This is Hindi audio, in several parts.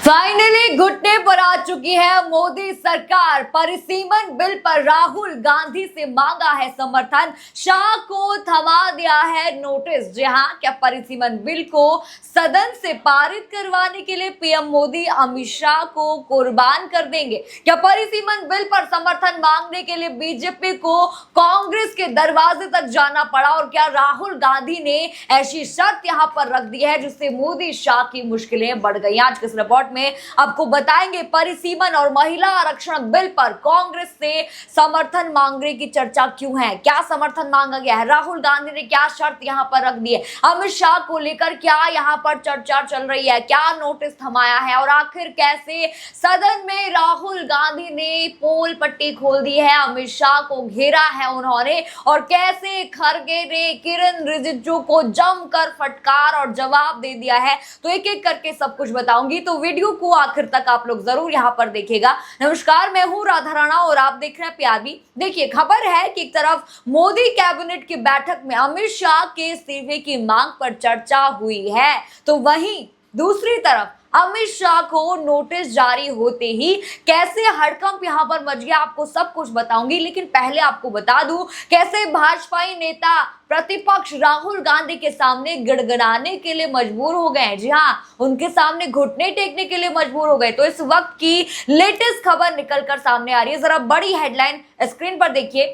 फाइनली घुटने पर आ चुकी है मोदी सरकार। परिसीमन बिल पर राहुल गांधी से मांगा है समर्थन, शाह को थमा दिया है नोटिस। जी हां, क्या परिसीमन बिल को सदन से पारित करवाने के लिए पीएम मोदी अमित शाह को कुर्बान कर देंगे? क्या परिसीमन बिल पर समर्थन मांगने के लिए बीजेपी को कांग्रेस के दरवाजे तक जाना पड़ा? और क्या राहुल गांधी ने ऐसी शर्त यहां पर रख दी है जिससे मोदी शाह की मुश्किलें बढ़ गई? आज के इस रिपोर्ट में आपको बताएंगे परिसीमन और महिला आरक्षण बिल पर कांग्रेस से समर्थन मांगने की चर्चा क्यों है, क्या समर्थन मांगा गया है, राहुल गांधी ने क्या शर्त यहां पर रख दी है, अमित शाह को लेकर क्या यहां पर चर्चा चल रही है, क्या नोटिस थमाया है और आखिर कैसे सदन में राहुल गांधी ने पोल पट्टी खोल दी है, अमित शाह को घेरा है उन्होंने, और कैसे खरगे ने किरण रिजिजू को जमकर फटकार और जवाब दे दिया है। तो एक एक करके सब कुछ बताऊंगी, तो वीडियो को आखिर तक आप लोग जरूर यहां पर देखिएगा। नमस्कार, मैं हूं राधा राणा और आप देख रहे हैं प्यारी। देखिए, खबर है कि एक तरफ मोदी कैबिनेट की बैठक में अमित शाह के इस्तीफे की मांग पर चर्चा हुई है, तो वहीं दूसरी तरफ अमित शाह को नोटिस जारी होते ही कैसे हड़कंप यहां पर मच गया, आपको सब कुछ बताऊंगी। लेकिन पहले आपको बता दूं कैसे भाजपाई नेता प्रतिपक्ष राहुल गांधी के सामने गिड़गिड़ाने के लिए मजबूर हो गए। जी हां, उनके सामने घुटने टेकने के लिए मजबूर हो गए। तो इस वक्त की लेटेस्ट खबर निकलकर सामने आ रही है, जरा बड़ी हेडलाइन स्क्रीन पर देखिए।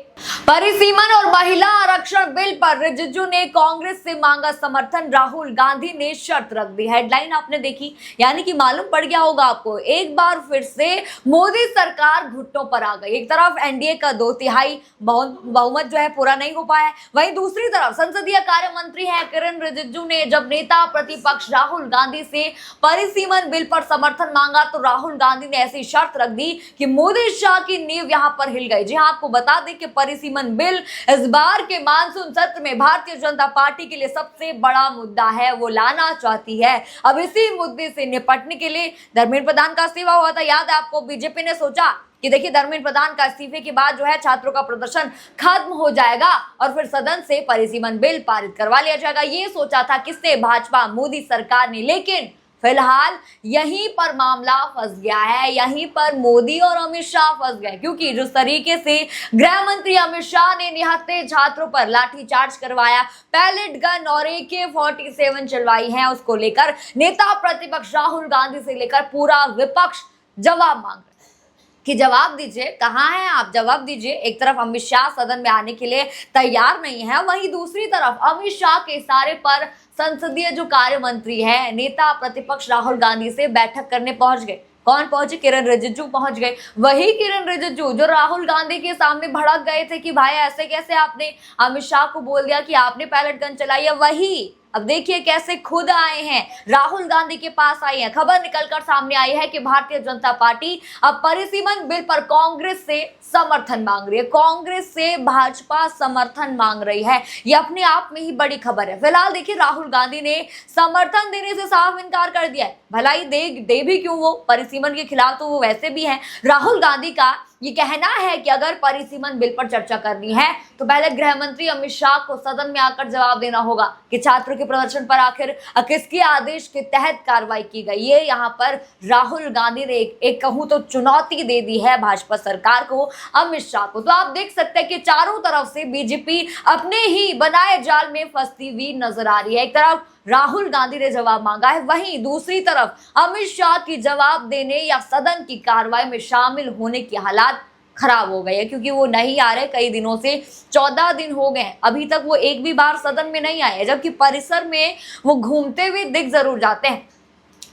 परिसीमन और महिला आरक्षण बिल पर रिजिजू ने कांग्रेस से मांगा समर्थन, राहुल गांधी ने शर्त रख दी। हेडलाइन आपने देखी, यानी कि मालूम पड़ गया होगा आपको, एक बार फिर से मोदी सरकार घुटनों पर आ गई। एक तरफ एनडीए का 2/3 बहुमत जो है पूरा नहीं हो पाया है, वहीं दूसरी तरफ संसदीय कार्य मंत्री है किरण रिजिजू ने जब नेता प्रतिपक्ष राहुल गांधी से परिसीमन बिल पर समर्थन मांगा तो राहुल गांधी ने ऐसी शर्त रख दी कि मोदी शाह की नींव यहां पर हिल गई। जी हां, आपको बता दें कि परिसीमन बिल इस बार के मानसून सत्र में भारतीय जनता पार्टी के लिए सबसे बड़ा मुद्दा है, वो लाना चाहती है। अब इसी मुद्दे से निपटने के लिए धर्मेंद्र प्रधान का इस्तीफा हुआ था, याद है आपको। बीजेपी ने सोचा कि देखिए, धर्मेंद्र प्रधान का इस्तीफे के बाद जो है छात्रों का प्रदर्शन खत्म हो जाएगा और फिर सदन से परिसीमन बिल पारित करवा लिया जाएगा। ये सोचा था किसने? भाजपा मोदी सरकार ने। लेकिन फिलहाल यहीं पर मामला फंस गया है, यहीं पर मोदी और अमित शाह फंस गए, क्योंकि जिस तरीके से गृह मंत्री अमित शाह ने निहत्थे छात्रों पर लाठीचार्ज करवाया, पैलेट गन और AK-47 चलवाई है, उसको लेकर नेता प्रतिपक्ष राहुल गांधी से लेकर पूरा विपक्ष जवाब मांग रहे कि जवाब दीजिए, कहाँ हैं आप, जवाब दीजिए। एक तरफ अमित शाह सदन में आने के लिए तैयार नहीं है, वहीं दूसरी तरफ अमित शाह के इशारे पर संसदीय जो कार्य मंत्री है, नेता प्रतिपक्ष राहुल गांधी से बैठक करने पहुंच गए। कौन पहुंचे? किरण रिजिजू पहुंच गए। वही किरण रिजिजू जो राहुल गांधी के सामने भड़क गए थे कि भाई ऐसे कैसे आपने अमित शाह को बोल दिया कि आपने पैलेट गन चलाई है, वही अब देखिए कैसे खुद आए हैं, राहुल गांधी के पास आई है। खबर निकलकर सामने आई है कि भारतीय जनता पार्टी अब परिसीमन बिल पर कांग्रेस से समर्थन मांग रही है, कांग्रेस से भाजपा समर्थन मांग रही है। ये अपने आप में ही बड़ी खबर है। फिलहाल देखिए, राहुल गांधी ने समर्थन देने से साफ इनकार कर दिया है। भलाई दे भी क्यों, वो परिसीमन के खिलाफ तो वो वैसे भी हैं। राहुल गांधी का ये कहना है कि अगर परिसीमन बिल पर चर्चा करनी है तो पहले गृह मंत्री अमित शाह को सदन में आकर जवाब देना होगा कि छात्रों के प्रदर्शन पर आखिर किसके आदेश के तहत कार्रवाई की गई। ये यहाँ पर राहुल गांधी ने एक कहूं तो चुनौती दे दी है भाजपा सरकार को, अमित शाह को। तो आप देख सकते हैं कि चारों तरफ से बीजेपी अपने ही बनाए जाल में फंसती हुई नजर आ रही है। एक तरफ राहुल गांधी ने जवाब मांगा है, वहीं दूसरी तरफ अमित शाह की जवाब देने या सदन की कार्रवाई में शामिल होने की हालात खराब हो गई है, क्योंकि वो नहीं आ रहे। कई दिनों से 14 दिन हो गए, अभी तक वो एक भी बार सदन में नहीं आए, जबकि परिसर में वो घूमते हुए दिख जरूर जाते हैं।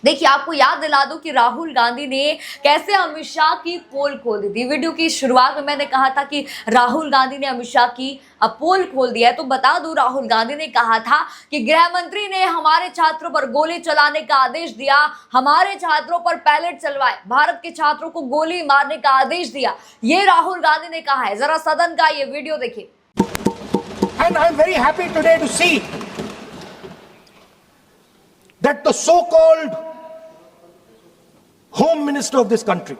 देखिए, आपको याद दिला दूं कि राहुल गांधी ने कैसे अमित शाह की पोल खोल दी थी। वीडियो की शुरुआत में मैंने कहा था कि राहुल गांधी ने अमित शाह की पोल खोल दिया है, तो बता दूं राहुल गांधी ने कहा था कि गृह मंत्री ने हमारे छात्रों पर गोली चलाने का आदेश दिया, हमारे छात्रों पर पैलेट चलवाए, भारत के छात्रों को गोली मारने का आदेश दिया। ये राहुल गांधी ने कहा है। जरा सदन का ये वीडियो देखिए। And I'm very happy today to see that the so-called Home Minister of this country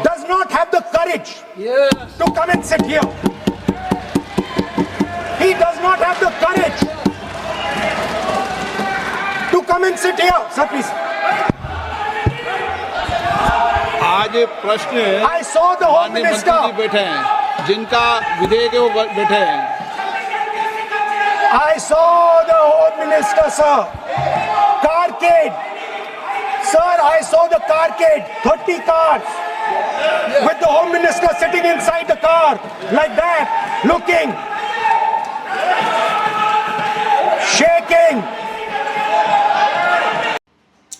does not have the courage to come and sit here. He does not have the courage to come come and sit here. Sir, please. आज प्रश्न है, I saw the Home माननीय Minister. मंत्री जी बैठे हैं, जिनका विधेयक है वो बैठे हैं। I saw the Home Minister, sir. Carcade. Sir, I saw the carcade. 30 cars. With the Home Minister sitting inside the car. Like that. Looking. Shaking.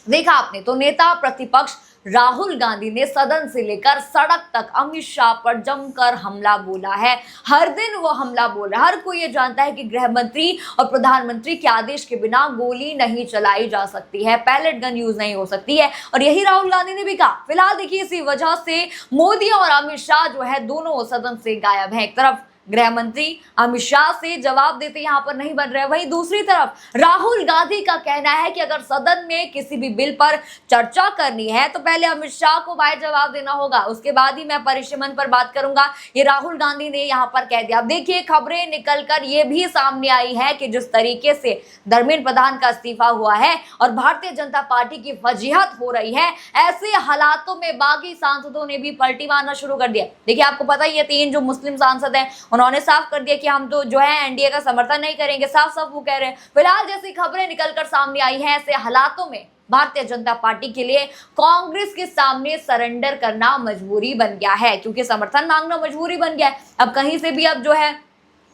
देखा आपने, तो नेता प्रतिपक्ष राहुल गांधी ने सदन से लेकर सड़क तक अमित शाह पर जमकर हमला बोला है। हर दिन वो हमला बोल रहा है। हर कोई ये जानता है कि गृह मंत्री और प्रधानमंत्री के आदेश के बिना गोली नहीं चलाई जा सकती है, पैलेट गन यूज नहीं हो सकती है, और यही राहुल गांधी ने भी कहा। फिलहाल देखिए, इसी वजह से मोदी और अमित शाह जो है दोनों सदन से गायब हैं। एक तरफ गृह मंत्री अमित शाह से जवाब देते यहां पर नहीं बन रहे, वहीं दूसरी तरफ राहुल गांधी का कहना है कि अगर सदन में किसी भी बिल पर चर्चा करनी है तो पहले अमित शाह को बाहर जवाब देना होगा, उसके बाद ही मैं परिसीमन पर बात करूंगा। ये राहुल गांधी ने यहां पर कह दिया। अब देखिए, खबरें निकलकर ये भी सामने आई है कि जिस तरीके से धर्मेंद्र प्रधान का इस्तीफा हुआ है और भारतीय जनता पार्टी की फजीहत हो रही है, ऐसे हालातों में बाकी सांसदों ने भी पलटी मारना शुरू कर दिया। देखिए, आपको पता ही है, 3 जो मुस्लिम सांसद हैं उन्होंने साफ कर दिया कि हम तो जो है एनडीए का समर्थन नहीं करेंगे, साफ साफ वो कह रहे हैं। फिलहाल जैसी खबरें निकलकर सामने आई हैं, ऐसे हालातों में भारतीय जनता पार्टी के लिए कांग्रेस के सामने सरेंडर करना मजबूरी बन गया है, क्योंकि समर्थन मांगना मजबूरी बन गया है। अब कहीं से भी अब जो है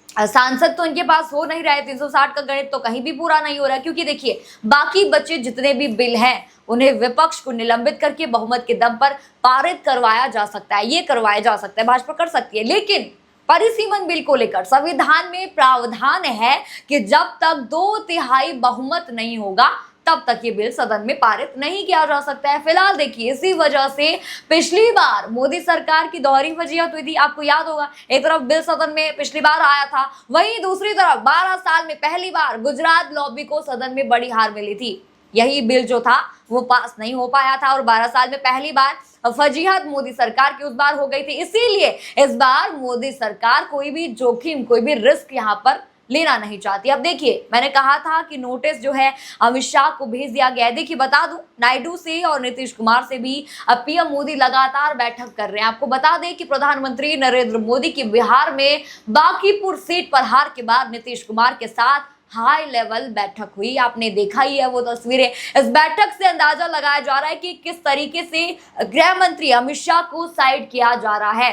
सांसद तो इनके पास हो नहीं रहे, 360 का गणित तो कहीं भी पूरा नहीं हो रहा है, क्योंकि देखिए, बाकी बचे जितने भी बिल हैं उन्हें विपक्ष को निलंबित करके बहुमत के दम पर पारित करवाया जा सकता है, ये करवाया जा सकता है, भाजपा कर सकती है। लेकिन परिसीमन बिल को लेकर संविधान में प्रावधान है कि जब तक 2/3 बहुमत नहीं होगा तब तक ये बिल सदन में पारित नहीं किया जा सकता है। फिलहाल देखिए, इसी वजह से पिछली बार मोदी सरकार की दोहरी फजीहत हुई थी, आपको याद होगा। एक तरफ बिल सदन में पिछली बार आया था, वहीं दूसरी तरफ 12 साल में पहली बार गुजरात लॉबी को सदन में बड़ी हार मिली थी। यही बिल जो था वो पास नहीं हो पाया था और 12 साल में पहली बार फजीहत मोदी सरकार की उस बार हो गई थी। इसीलिए इस बार मोदी सरकार कोई भी जोखिम, कोई भी रिस्क यहाँ पर लेना नहीं चाहती। अब देखिए, मैंने कहा था कि नोटिस जो है अमित शाह को भेज दिया गया है। देखिए, बता दूं, नायडू से और नीतीश कुमार से भी अब पीएम मोदी लगातार बैठक कर रहे हैं। आपको बता दें कि प्रधानमंत्री नरेंद्र मोदी की बिहार में बांकीपुर सीट पर हार के बाद नीतीश कुमार के साथ हाई लेवल बैठक हुई। आपने देखा ही है वो तस्वीरें। इस बैठक से अंदाजा लगाया जा रहा है कि किस तरीके से गृह मंत्री अमित शाह को साइड किया जा रहा है।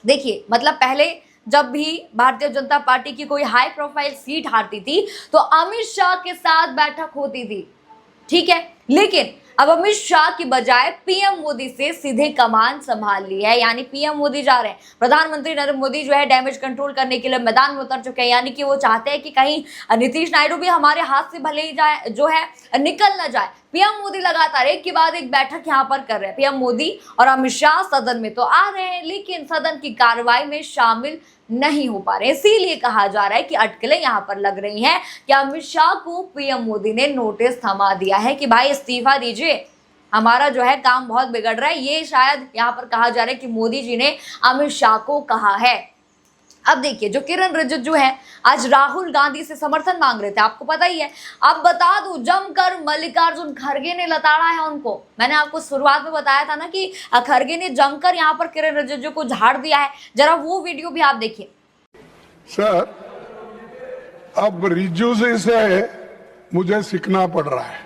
देखिए, मतलब पहले जब भी भारतीय जनता पार्टी की कोई हाई प्रोफाइल सीट हारती थी तो अमित शाह के साथ बैठक होती थी, ठीक है। लेकिन अब अमित शाह की बजाय पीएम मोदी से सीधे कमान संभाल ली है, यानी पीएम मोदी जा रहे हैं। प्रधानमंत्री नरेंद्र मोदी जो है डैमेज कंट्रोल करने के लिए मैदान में उतर चुके हैं, यानी कि वो चाहते हैं कि कहीं नीतीश नायडू भी हमारे हाथ से भले ही जाए, जो है निकल ना जाए। पीएम मोदी लगातार एक के बाद एक बैठक यहाँ पर कर रहे हैं। पीएम मोदी और अमित शाह सदन में तो आ रहे हैं, लेकिन सदन की कार्रवाई में शामिल नहीं हो पा रहे। इसीलिए कहा जा रहा है कि अटकलें यहाँ पर लग रही हैं कि अमित शाह को पीएम मोदी ने नोटिस थमा दिया है कि भाई इस्तीफा दीजिए, हमारा जो है काम बहुत बिगड़ रहा है। ये शायद यहाँ पर कहा जा रहा है कि मोदी जी ने अमित शाह को कहा है। अब देखिए, जो किरण रिजिजू है आज राहुल गांधी से समर्थन मांग रहे थे, आपको पता ही है। अब बता दूं, जमकर मल्लिकार्जुन खड़गे ने लताड़ा है उनको। मैंने आपको शुरुआत में बताया था ना कि खड़गे ने जमकर यहाँ पर किरण रिजिजू को झाड़ दिया है। जरा वो वीडियो भी आप देखिए। सर, अब रिजिजू से मुझे सीखना पड़ रहा है।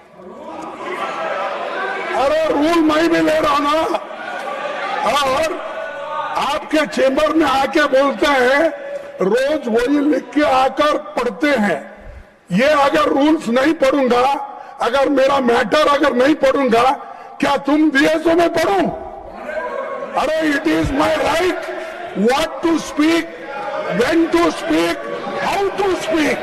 अरे रूल मैं भी ले रहा हूं ना, और आपके चेंबर में आके बोलते हैं, रोज वही लिख के आकर पढ़ते हैं। ये अगर रूल्स नहीं पढ़ूंगा, अगर मेरा मैटर अगर नहीं पढ़ूंगा, क्या तुम दिए तो मैं पढ़ूं? अरे it is my right what to speak, when to speak, how to speak.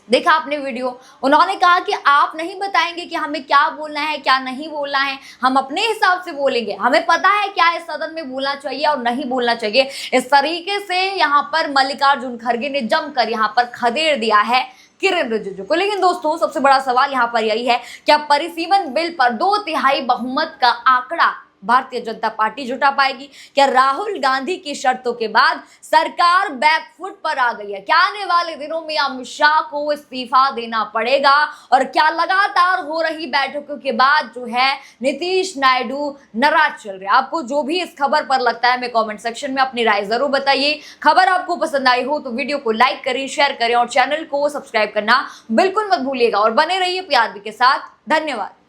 देखा आपने वीडियो, उन्होंने कहा कि आप नहीं बताएंगे कि हमें क्या बोलना है क्या नहीं बोलना है, हम अपने हिसाब से बोलेंगे, हमें पता है क्या इस सदन में बोलना चाहिए और नहीं बोलना चाहिए। इस तरीके से यहाँ पर मल्लिकार्जुन खड़गे ने जमकर यहाँ पर खदेड़ दिया है किरण रिजिजू को। लेकिन दोस्तों, सबसे बड़ा सवाल यहाँ पर यही है, क्या परिसीमन बिल पर 2/3 बहुमत का आंकड़ा भारतीय जनता पार्टी जुटा पाएगी? क्या राहुल गांधी की शर्तों के बाद सरकार बैकफुट पर आ गई है? क्या आने वाले दिनों में अमित शाह को इस्तीफा देना पड़ेगा? और क्या लगातार हो रही बैठकों के बाद जो है नीतीश नायडू नाराज चल रहे हैं? आपको जो भी इस खबर पर लगता है हमें कमेंट सेक्शन में अपनी राय जरूर बताइए। खबर आपको पसंद आई हो तो वीडियो को लाइक करें, शेयर करें और चैनल को सब्सक्राइब करना बिल्कुल मत भूलिएगा और बने रहिए पीआरबी के साथ। धन्यवाद।